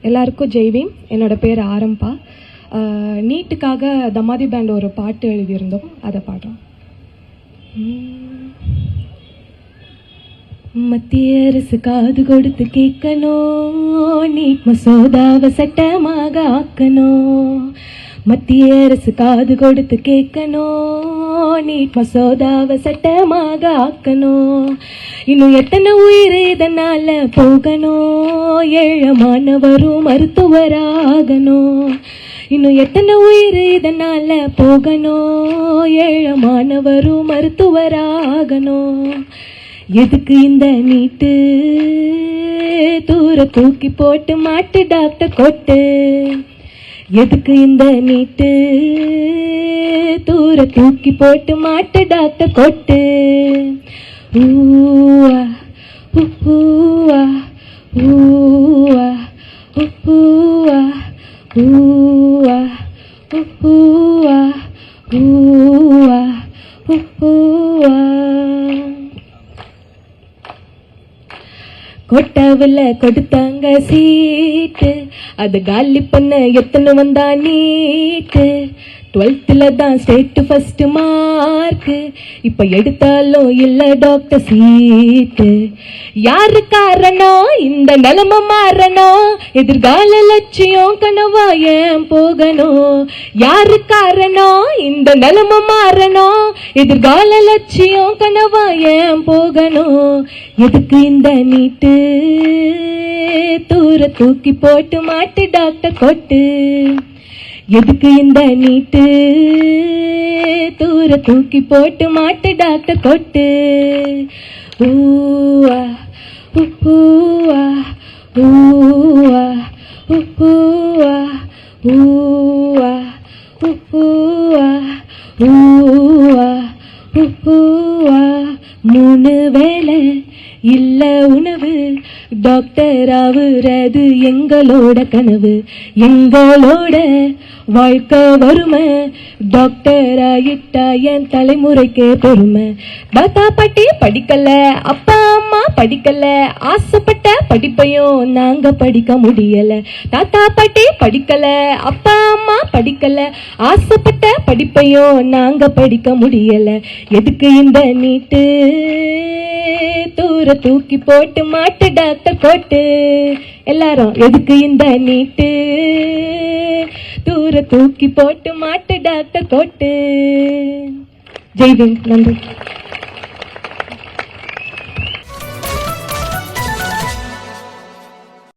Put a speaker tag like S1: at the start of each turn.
S1: எல்லாருக்கும் ஜெய்வீம். என்னோட பேர் ஆரம்பா. நீட்டுக்காக தமாதி பேண்ட் ஒரு பாட்டு எழுதியிருந்தோம், அதை பாடுறோம். மத்திய அரசு காது கொடுத்து கேட்கணும், நீட் மசோதாவை சட்டமாக ஆக்கணும். மத்திய அரசு காது கொடுத்து கேட்கணும், நீட் மசோதாவை சட்டமாக ஆக்கணும். இன்னும் எத்தனை உயிர் இதனால போகணும், ஏழை மாணவரும் மருத்துவராகணும். இன்னும் எத்தனை உயிர் இதனால போகணும், ஏழை மாணவரும் மருத்துவராகணும். எதுக்கு இந்த நீட்டு, தூர தூக்கி போட்டு மாட்டு டாக்டர் கொட்டு. எதுக்கு இந்த நீட்டு, தூர தூக்கி போட்டு மாட்டு டாக்டர் கொட்டு. ஊவா ஊவா ஊவா ஊவா ஊவா ஊவா ஊவா ஊவா. கொட்டாவில் கொடுத்தாங்க சீட்டு, அது காலி பண்ண எத்தனை வந்தா நீட்டு. 12th தான் ஸ்டேட் ஃபர்ஸ்ட் மார்க், இப்ப எடுத்தாலும் இல்ல டாக்டர் சீட்டு. யாரு காரணம் இந்த நிலைமை மாறணும், எதிர்கால லட்சியம் கனவா ஏன் போகணும். யாரு காரணம் இந்த நிலைமை மாறணும், எதிர்கால லட்சியம் கனவா ஏன் போகணும். எதுக்கு இந்த நீட்டு, தூர தூக்கி போட்டு மாட்டு டாக்டர் கொட்டு. எதுக்கு இந்த நீட்டு, தூர தூக்கி போட்டு மாட்டு டாக்டர் கொட்டு. ஊவா ஊவா ஊவா ஊவா ஊவா ஊவா ஊவா ஊவா. 3 வேளை இல்ல உணவு, டாக்டர் ஆவுறது எங்களோட கனவு. எங்களோட வாழ்க்கை வறுமை, டாக்டர் ஆயிட்டா என் தலைமுறைக்கே பெருமை. தாத்தா பாட்டி படிக்கல, அப்பா அம்மா படிக்கல, ஆசைப்பட்ட படிப்பையும் நாங்க படிக்க முடியல. தாத்தா பாட்டி படிக்கல, அப்பா அம்மா படிக்கல, ஆசைப்பட்ட படிப்பையும் நாங்க படிக்க முடியல. எதுக்கு இந்த நீட்டு, தூர தூக்கி போட்டு மாட்டு டாக்டர் கொட்டு. எல்லாரும் எதுக்கு இந்த நீட்டு, தூர தூக்கி போட்டு மாட்டு டாக்டர் கொட்டு. ஜெய்வீம். நன்றி.